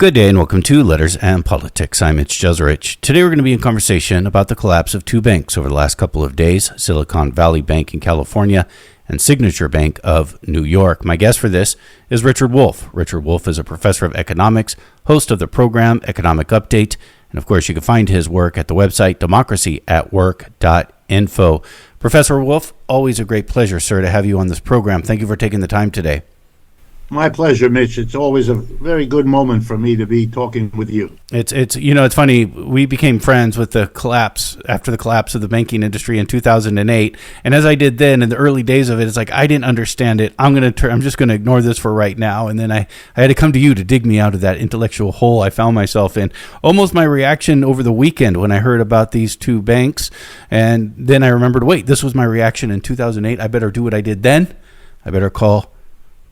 Good day and welcome to Letters and Politics. I'm Mitch Jeserich. Today we're going to be in conversation about the collapse of two banks over the last couple of days, Silicon Valley Bank in California and Signature Bank of New York. My guest for this is Richard Wolff. Richard Wolff is a professor of economics, host of the program Economic Update, and of course you can find his work at the website democracyatwork.info. Professor Wolff, always a great pleasure, sir, to have you on this program. Thank you for taking the time today. My pleasure, Mitch. It's always a very good moment for me to be talking with you. It's funny. We became friends with the collapse after the collapse of the banking industry in 2008. And as I did then in the early days of it, it's like I didn't understand it. I'm just going to ignore this for right now. And then I had to come to you to dig me out of that intellectual hole I found myself in. Almost my reaction over the weekend when I heard about these two banks. And then I remembered, wait, this was my reaction in 2008. I better do what I did then. I better call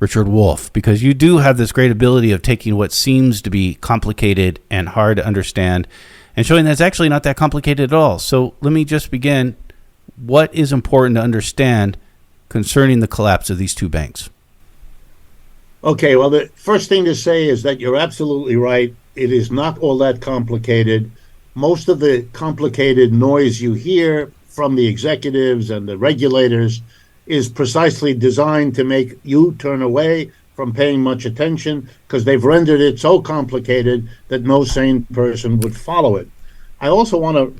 Richard Wolff, because you do have this great ability of taking what seems to be complicated and hard to understand and showing that it's actually not that complicated at all. So let me just begin. What is important to understand concerning the collapse of these two banks? Okay, well, the first thing to say is that you're absolutely right. It is not all that complicated. Most of the complicated noise you hear from the executives and the regulators is precisely designed to make you turn away from paying much attention because they've rendered it so complicated that no sane person would follow it. I also want to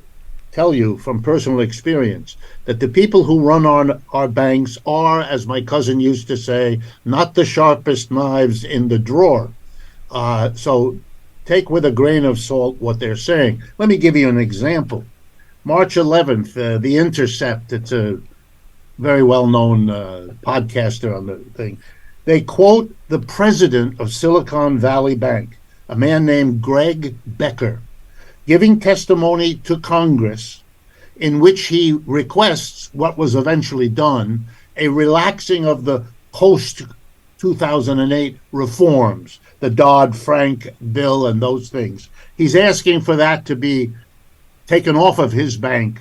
tell you from personal experience that the people who run our banks are, as my cousin used to say, not the sharpest knives in the drawer. So take with a grain of salt what they're saying. Let me give you an example. March 11th, The Intercept, it's a very well-known podcaster on the thing. They quote the president of Silicon Valley Bank, a man named Greg Becker, giving testimony to Congress in which he requests what was eventually done, a relaxing of the post-2008 reforms, the Dodd-Frank bill and those things. He's asking for that to be taken off of his bank,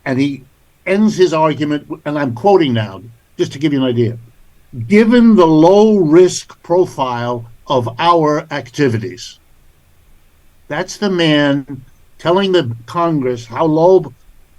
and he ends his argument, and I'm quoting now, just to give you an idea. Given the low risk profile of our activities. That's the man telling the Congress how low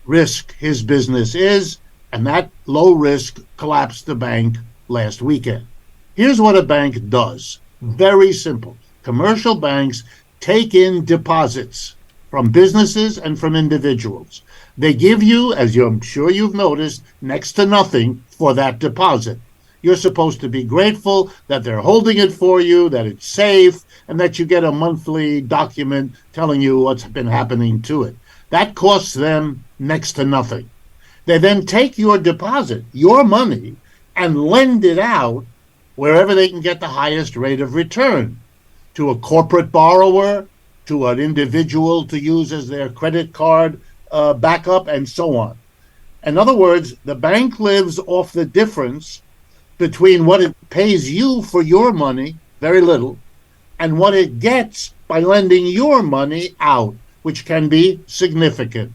risk his business is, and that low risk collapsed the bank last weekend. Here's what a bank does. Very simple. Commercial banks take in deposits from businesses and from individuals. They give you, as I'm sure you've noticed, next to nothing for that deposit. You're supposed to be grateful that they're holding it for you, that it's safe, and that you get a monthly document telling you what's been happening to it. That costs them next to nothing. They then take your deposit, your money, and lend it out wherever they can get the highest rate of return, to a corporate borrower, to an individual to use as their credit card backup, and so on. In other words, the bank lives off the difference between what it pays you for your money, very little, and what it gets by lending your money out, which can be significant.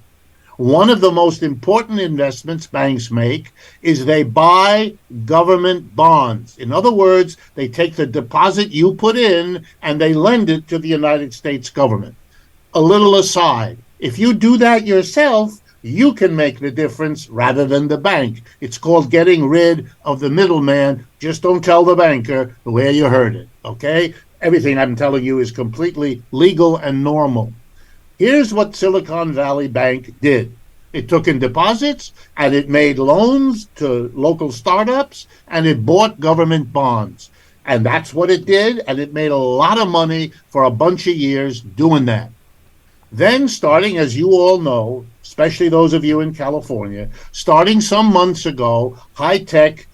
One of the most important investments banks make is they buy government bonds. In other words, they take the deposit you put in and they lend it to the United States government. A little aside, if you do that yourself, you can make the difference rather than the bank. It's called getting rid of the middleman. Just don't tell the banker the way you heard it, okay? Everything I'm telling you is completely legal and normal. Here's what Silicon Valley Bank did. It took in deposits, and it made loans to local startups, and it bought government bonds. And that's what it did, and it made a lot of money for a bunch of years doing that. Then starting, as you all know, especially those of you in California, starting some months ago, high-tech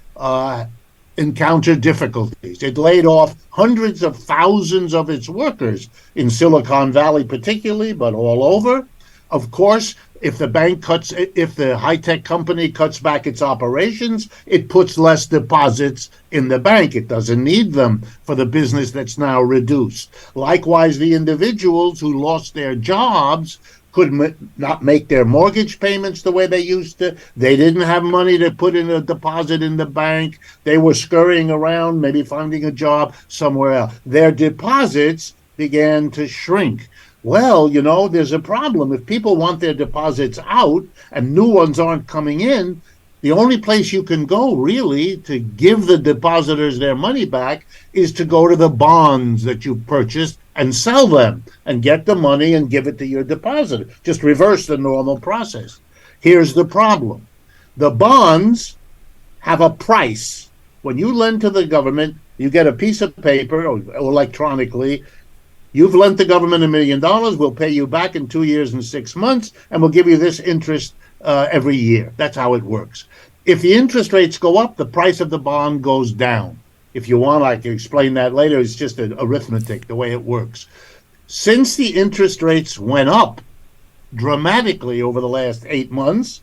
encountered difficulties. It laid off hundreds of thousands of its workers in Silicon Valley particularly, but all over. Of course, if the high-tech company cuts back its operations, it puts less deposits in the bank. It doesn't need them for the business that's now reduced. Likewise, the individuals who lost their jobs could not make their mortgage payments the way they used to. They didn't have money to put in a deposit in the bank. They were scurrying around, maybe finding a job somewhere else. Their deposits began to shrink. Well, there's a problem. If people want their deposits out and new ones aren't coming in, the only place you can go really to give the depositors their money back is to go to the bonds that you purchased and sell them and get the money and give it to your depositor. Just reverse the normal process. Here's the problem. The bonds have a price. When you lend to the government, you get a piece of paper or electronically. You've lent the government $1 million. We'll pay you back in 2 years and 6 months, and we'll give you this interest every year. That's how it works. If the interest rates go up, the price of the bond goes down. If you want, I can explain that later. It's just arithmetic, the way it works. Since the interest rates went up dramatically over the last 8 months,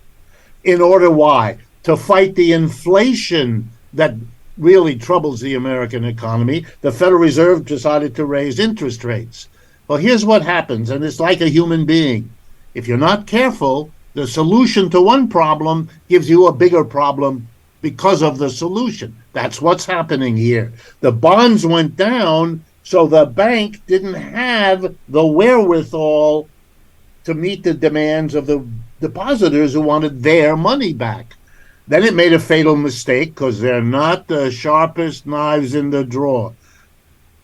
in order why? To fight the inflation that really troubles the American economy, the Federal Reserve decided to raise interest rates. Well, here's what happens, and it's like a human being. If you're not careful, the solution to one problem gives you a bigger problem because of the solution. That's what's happening here. The bonds went down, so the bank didn't have the wherewithal to meet the demands of the depositors who wanted their money back. Then it made a fatal mistake because they're not the sharpest knives in the drawer.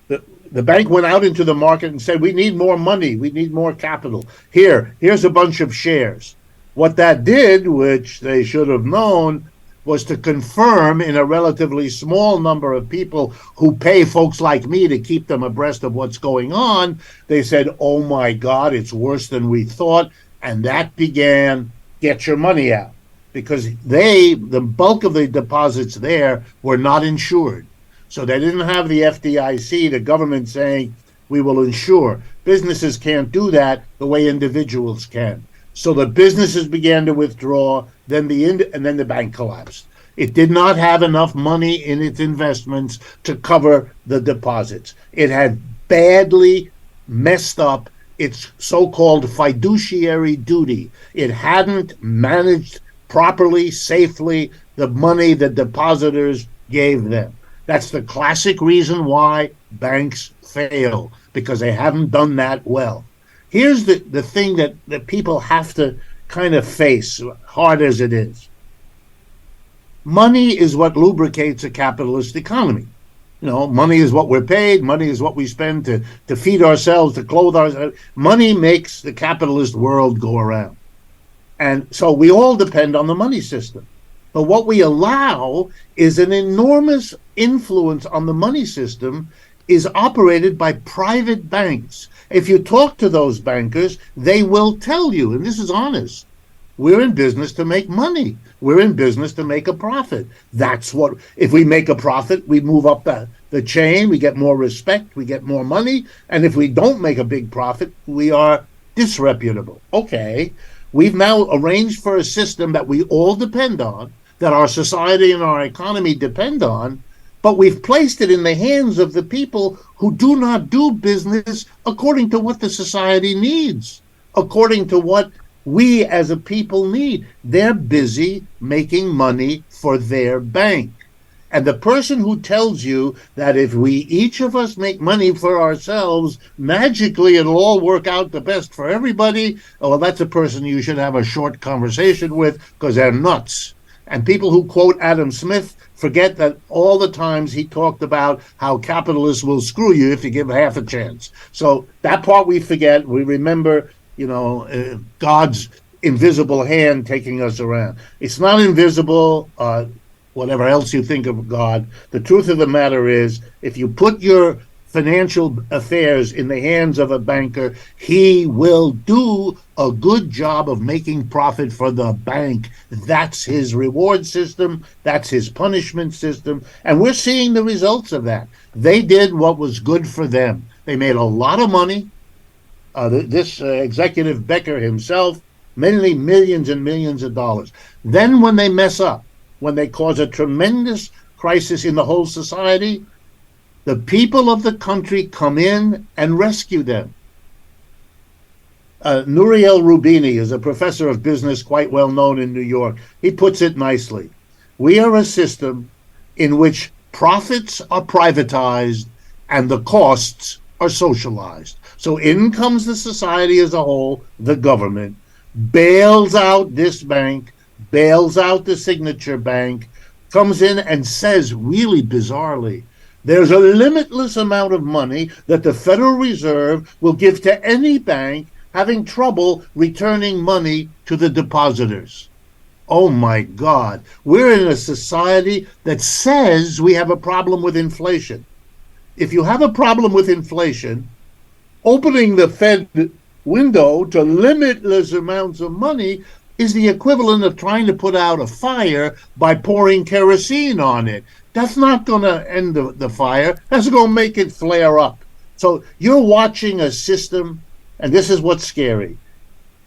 The bank went out into the market and said, we need more money. We need more capital. Here's a bunch of shares. What that did, which they should have known, was to confirm in a relatively small number of people who pay folks like me to keep them abreast of what's going on. They said, oh my God, it's worse than we thought. And that began, get your money out. Because the bulk of the deposits there were not insured. So they didn't have the FDIC, the government saying, we will insure. Businesses can't do that the way individuals can. So the businesses began to withdraw, and then the bank collapsed. It did not have enough money in its investments to cover the deposits. It had badly messed up its so-called fiduciary duty. It hadn't managed properly, safely, the money the depositors gave them. That's the classic reason why banks fail, because they haven't done that well. Here's the thing that people have to kind of face, hard as it is. Money is what lubricates a capitalist economy. Money is what we're paid. Money is what we spend to feed ourselves, to clothe ourselves. Money makes the capitalist world go around. And so we all depend on the money system. But what we allow is an enormous influence on the money system is operated by private banks. If you talk to those bankers, they will tell you, and this is honest, we're in business to make money. We're in business to make a profit. That's what, if we make a profit, we move up the chain, we get more respect, we get more money. And if we don't make a big profit, we are disreputable. Okay. We've now arranged for a system that we all depend on, that our society and our economy depend on, but we've placed it in the hands of the people who do not do business according to what the society needs, according to what we as a people need. They're busy making money for their bank. And the person who tells you that if we, each of us, make money for ourselves, magically it'll all work out the best for everybody, well, that's a person you should have a short conversation with, because they're nuts. And people who quote Adam Smith forget that all the times he talked about how capitalists will screw you if you give half a chance. So that part we forget. We remember, God's invisible hand taking us around. It's not invisible. Whatever else you think of God, the truth of the matter is, if you put your financial affairs in the hands of a banker, he will do a good job of making profit for the bank. That's his reward system. That's his punishment system. And we're seeing the results of that. They did what was good for them. They made a lot of money. This executive Becker himself, many millions and millions of dollars. Then when they mess up, when they cause a tremendous crisis in the whole society, the people of the country come in and rescue them. Nouriel Roubini is a professor of business quite well known in New York. He puts it nicely. We are a system in which profits are privatized and the costs are socialized. So in comes the society as a whole, the government, bails out this bank, bails out the signature bank, comes in and says really bizarrely, there's a limitless amount of money that the Federal Reserve will give to any bank having trouble returning money to the depositors. Oh my God, we're in a society that says we have a problem with inflation. If you have a problem with inflation, opening the Fed window to limitless amounts of money is the equivalent of trying to put out a fire by pouring kerosene on it. That's not going to end the fire. That's going to make it flare up. So you're watching a system, and this is what's scary.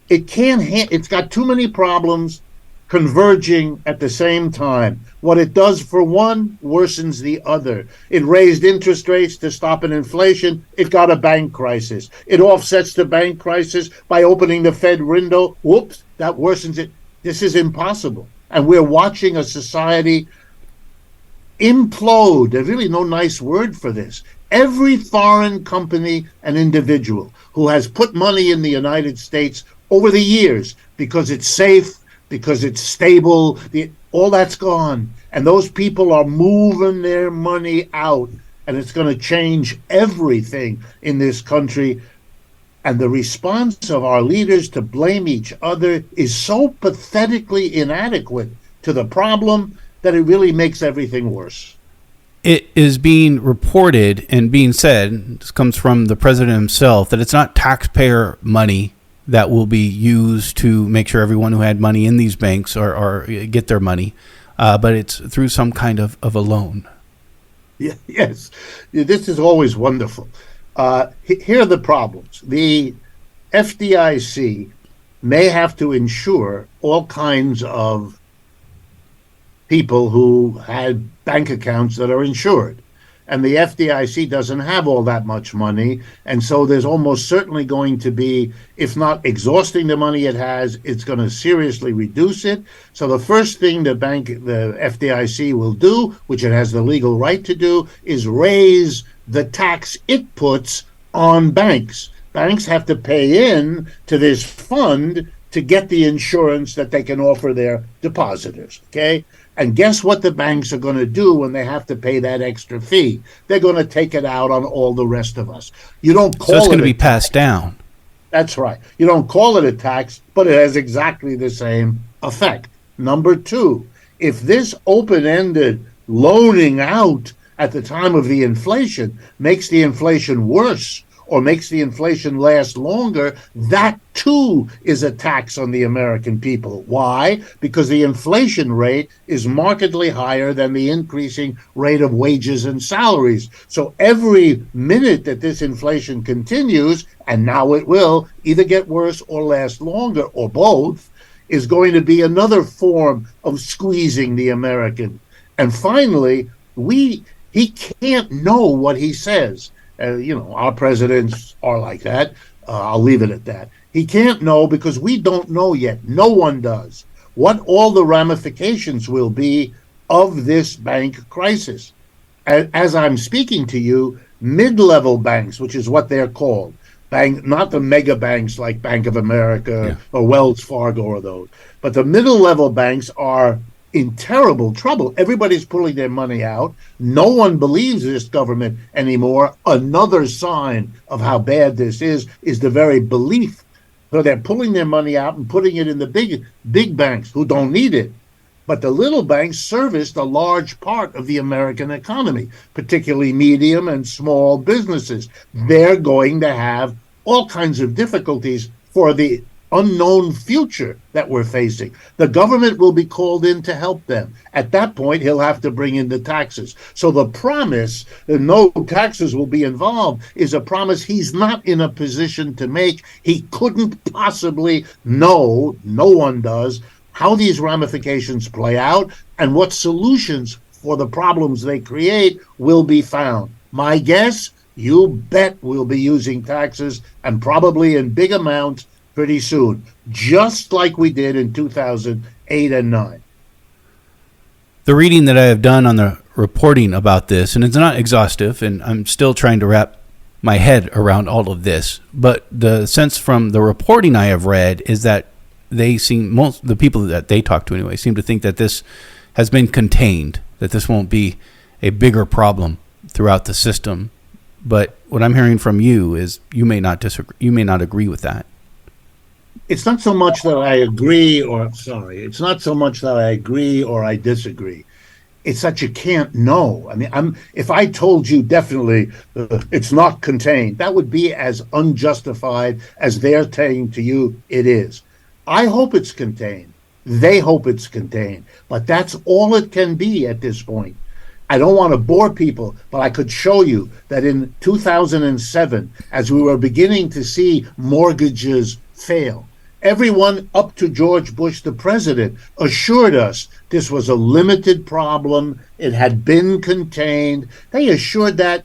It's got too many problems converging at the same time. What it does for one worsens the other. It raised interest rates to stop an inflation. It got a bank crisis. It offsets the bank crisis by opening the Fed window. Whoops, that worsens it. This is impossible. And we're watching a society implode. There's really no nice word for this. Every foreign company and individual who has put money in the United States over the years because it's safe, because it's stable, all that's gone. And those people are moving their money out. And it's going to change everything in this country. And the response of our leaders to blame each other is so pathetically inadequate to the problem that it really makes everything worse. It is being reported and being said, this comes from the president himself, that it's not taxpayer money that will be used to make sure everyone who had money in these banks or get their money, but it's through some kind of a loan. Yeah, yes, this is always wonderful. Here are the problems. The FDIC may have to insure all kinds of people who had bank accounts that are insured. And the FDIC doesn't have all that much money. And so there's almost certainly going to be, if not exhausting the money it has, it's going to seriously reduce it. So the first thing the FDIC will do, which it has the legal right to do, is raise the tax it puts on banks. Banks have to pay in to this fund to get the insurance that they can offer their depositors, okay? And guess what the banks are going to do when they have to pay that extra fee? They're going to take it out on all the rest of us. You don't call it. So it's going to be passed down. That's right. You don't call it a tax, but it has exactly the same effect. Number two, if this open-ended loaning out at the time of the inflation makes the inflation worse or makes the inflation last longer, that too is a tax on the American people. Why? Because the inflation rate is markedly higher than the increasing rate of wages and salaries. So every minute that this inflation continues, and now it will either get worse or last longer, or both, is going to be another form of squeezing the American. And finally, he can't know what he says. Our presidents are like that. I'll leave it at that. He can't know because we don't know yet. No one does what all the ramifications will be of this bank crisis. As I'm speaking to you, mid-level banks, which is what they're called, not the mega banks like Bank of America or Wells Fargo or those, but the middle-level banks are in terrible trouble. Everybody's pulling their money out. No one believes this government anymore. Another sign of how bad this is the very belief. So they're pulling their money out and putting it in the big banks who don't need it. But the little banks serviced a large part of the American economy, particularly medium and small businesses. They're going to have all kinds of difficulties for the unknown future that we're facing. The government will be called in to help them. At that point, he'll have to bring in the taxes. So the promise that no taxes will be involved is a promise he's not in a position to make. He couldn't possibly know, no one does, how these ramifications play out and what solutions for the problems they create will be found. My guess, you bet we'll be using taxes, and probably in big amounts, pretty soon, just like we did in 2008 and 9. The reading that I have done on the reporting about this, and it's not exhaustive, and I'm still trying to wrap my head around all of this. But the sense from the reporting I have read is that the people that they talk to anyway, seem to think that this has been contained, that this won't be a bigger problem throughout the system. But what I'm hearing from you is you may not disagree. You may not agree with that. It's not so much that I agree it's not so much that I agree or I disagree. It's that you can't know. I mean, if I told you definitely it's not contained, that would be as unjustified as they're saying to you it is. I hope it's contained. They hope it's contained. But that's all it can be at this point. I don't want to bore people, but I could show you that in 2007, as we were beginning to see mortgages fail, everyone up to George Bush, the president, assured us this was a limited problem. It had been contained. They assured that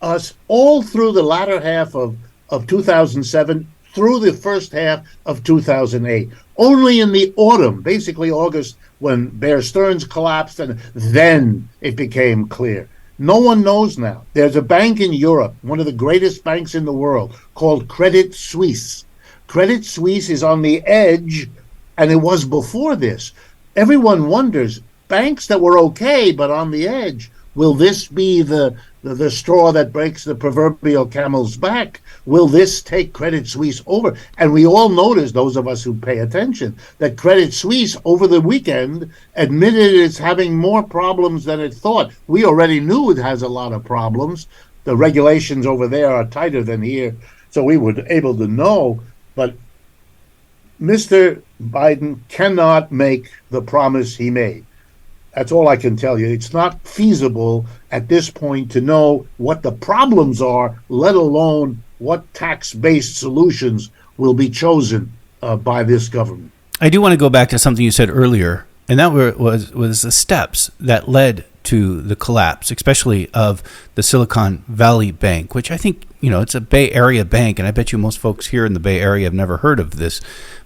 us all through the latter half of 2007, through the first half of 2008. Only in the autumn, basically August, when Bear Stearns collapsed, and then it became clear. No one knows now. There's a bank in Europe, one of the greatest banks in the world, called Credit Suisse. Credit Suisse is on the edge, and it was before this. Everyone wonders, banks that were okay but on the edge, will this be the straw that breaks the proverbial camel's back? Will this take Credit Suisse over? And we all noticed, those of us who pay attention, that Credit Suisse over the weekend admitted it's having more problems than it thought. We already knew it has a lot of problems. The regulations over there are tighter than here, so we were able to know. But Mr. Biden cannot make the promise he made. That's all I can tell you. It's not feasible at this point to know what the problems are, let alone what tax-based solutions will be chosen by this government. I do want to go back to something you said earlier, and that was the steps that led to the collapse, especially of the Silicon Valley Bank, which I think, it's a Bay Area bank, and I bet you most folks here in the Bay Area have never heard of this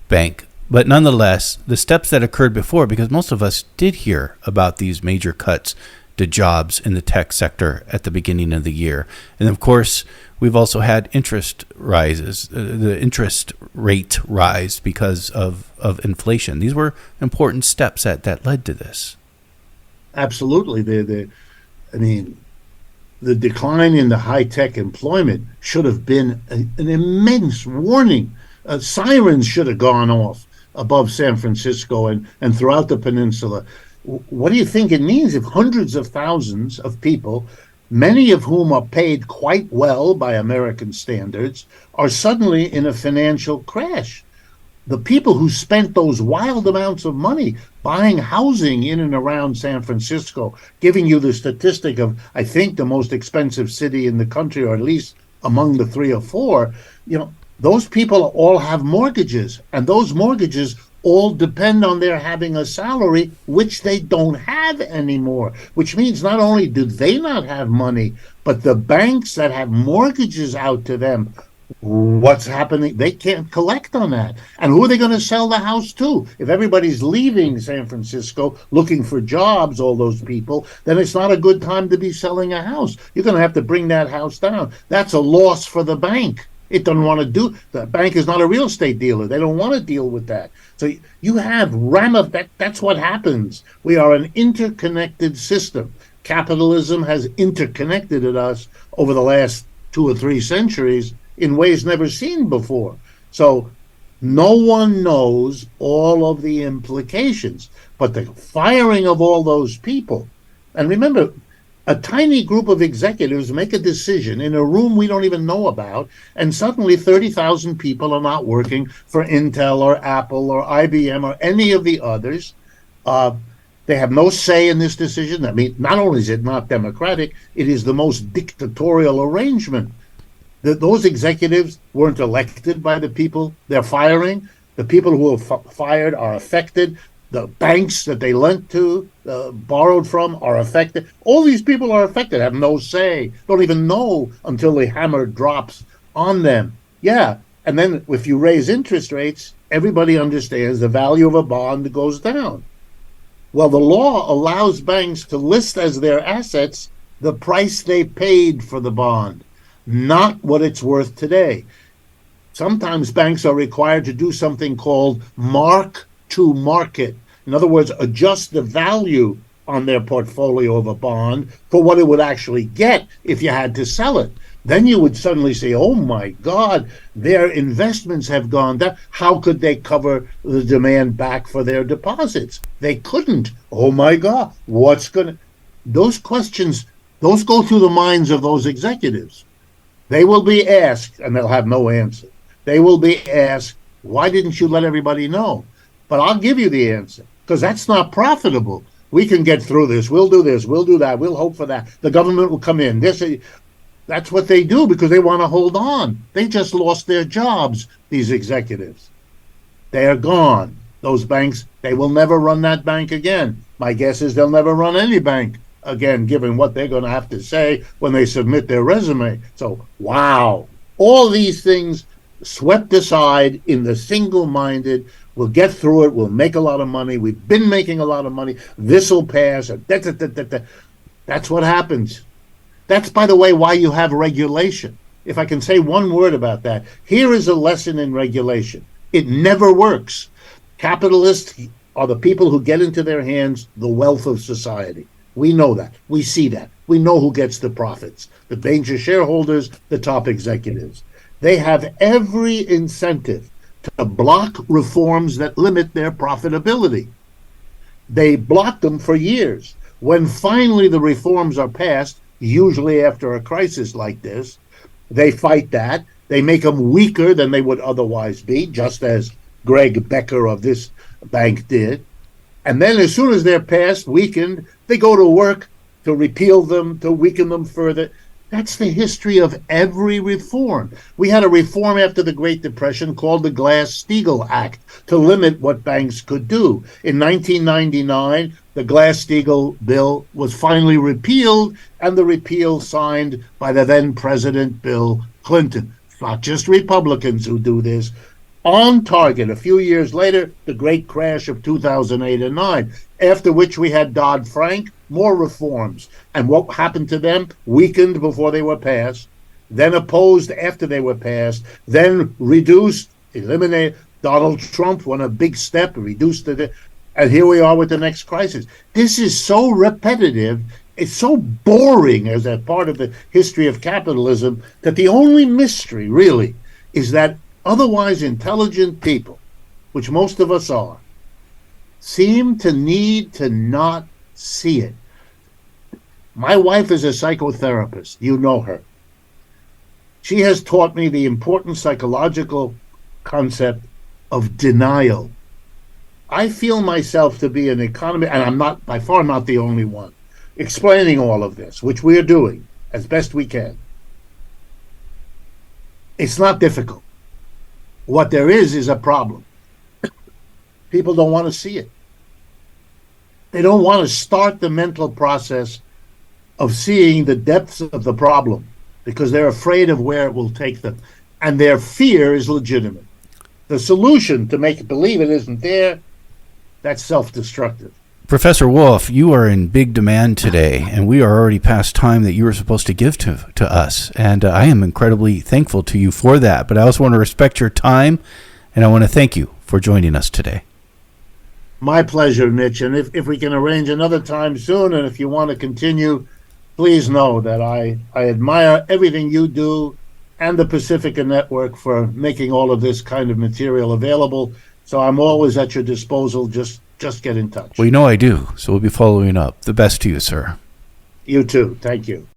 bank. But nonetheless, the steps that occurred before, because most of us did hear about these major cuts to jobs in the tech sector at the beginning of the year. And of course, we've also had interest rises, the interest rate rise because of inflation. These were important steps that led to this. Absolutely. The decline in the high-tech employment should have been an immense warning. Sirens should have gone off above San Francisco and throughout the peninsula. What do you think it means if hundreds of thousands of people, many of whom are paid quite well by American standards, are suddenly in a financial crash? The people who spent those wild amounts of money buying housing in and around San Francisco, giving you the statistic of, I think, the most expensive city in the country, or at least among the 3 or 4, those people all have mortgages, and those mortgages all depend on their having a salary, which they don't have anymore, which means not only do they not have money, but the banks that have mortgages out to them, what's happening? They can't collect on that. And who are they going to sell the house to? If everybody's leaving San Francisco looking for jobs, all those people, then it's not a good time to be selling a house. You're going to have to bring that house down. That's a loss for the bank. It doesn't want to do. The bank is not a real estate dealer. They don't want to deal with that. So you have that's what happens. We are an interconnected system. Capitalism has interconnected us over the last 2 or 3 centuries in ways never seen before. So no one knows all of the implications, but the firing of all those people, and remember, a tiny group of executives make a decision in a room we don't even know about, and suddenly 30,000 people are not working for Intel or Apple or IBM or any of the others. They have no say in this decision. I mean, not only is it not democratic, it is the most dictatorial arrangement. Those executives weren't elected by the people they're firing. The people who are fired are affected. The banks that they lent to, borrowed from, are affected. All these people are affected, have no say, don't even know until the hammer drops on them. Yeah, and then if you raise interest rates, everybody understands the value of a bond goes down. Well, the law allows banks to list as their assets the price they paid for the bond. not what it's worth today. Sometimes banks are required to do something called mark to market. In other words, adjust the value on their portfolio of a bond for what it would actually get if you had to sell it. Then you would suddenly say, oh my God, their investments have gone down. How could they cover the demand back for their deposits? They couldn't. Oh my God, those questions, those go through the minds of those executives. They will be asked, and they'll have no answer. They will be asked, why didn't you let everybody know? But I'll give you the answer, because that's not profitable. We can get through this. We'll do this. We'll do that. We'll hope for that. The government will come in. That's what they do because they want to hold on. They just lost their jobs, these executives. They are gone. Those banks, they will never run that bank again. My guess is they'll never run any bank again, given what they're going to have to say when they submit their resume. So, wow. All these things swept aside in the single-minded, we'll get through it, we'll make a lot of money, we've been making a lot of money, this will pass. That's what happens. That's, by the way, why you have regulation. If I can say one word about that, here is a lesson in regulation. It never works. Capitalists are the people who get into their hands the wealth of society. We know that. We see that. We know who gets the profits. The major shareholders, the top executives. They have every incentive to block reforms that limit their profitability. They block them for years. When finally the reforms are passed, usually after a crisis like this, they fight that. They make them weaker than they would otherwise be, just as Greg Becker of this bank did. And then as soon as they're passed, weakened, they go to work to repeal them, to weaken them further. That's the history of every reform. We had a reform after the Great Depression called the Glass-Steagall Act to limit what banks could do. In 1999, the Glass-Steagall bill was finally repealed, and the repeal signed by the then President Bill Clinton. It's not just Republicans who do this. On target, a few years later, the great crash of 2008 and 9, after which we had Dodd-Frank, more reforms. And what happened to them? Weakened before they were passed, then opposed after they were passed, then reduced, eliminated. Donald Trump went a big step, reduced it, and here we are with the next crisis. This is so repetitive, it's so boring as a part of the history of capitalism that the only mystery, really, is that otherwise intelligent people, which most of us are, seem to need to not see it. My wife is a psychotherapist. You know her. She has taught me the important psychological concept of denial. I feel myself to be an economist, and I'm not, by far not the only one, explaining all of this, which we are doing as best we can. It's not difficult. What there is a problem. People don't want to see it. They don't want to start the mental process of seeing the depths of the problem because they're afraid of where it will take them. And their fear is legitimate. The solution to make believe it isn't there, that's self-destructive. Professor Wolff, you are in big demand today, and we are already past time that you were supposed to give to us. And I am incredibly thankful to you for that. But I also want to respect your time, and I want to thank you for joining us today. My pleasure, Mitch. And if we can arrange another time soon, and if you want to continue, please know that I admire everything you do and the Pacifica Network for making all of this kind of material available. So I'm always at your disposal. Just get in touch. Well, you know I do, so we'll be following up. The best to you, sir. You too. Thank you.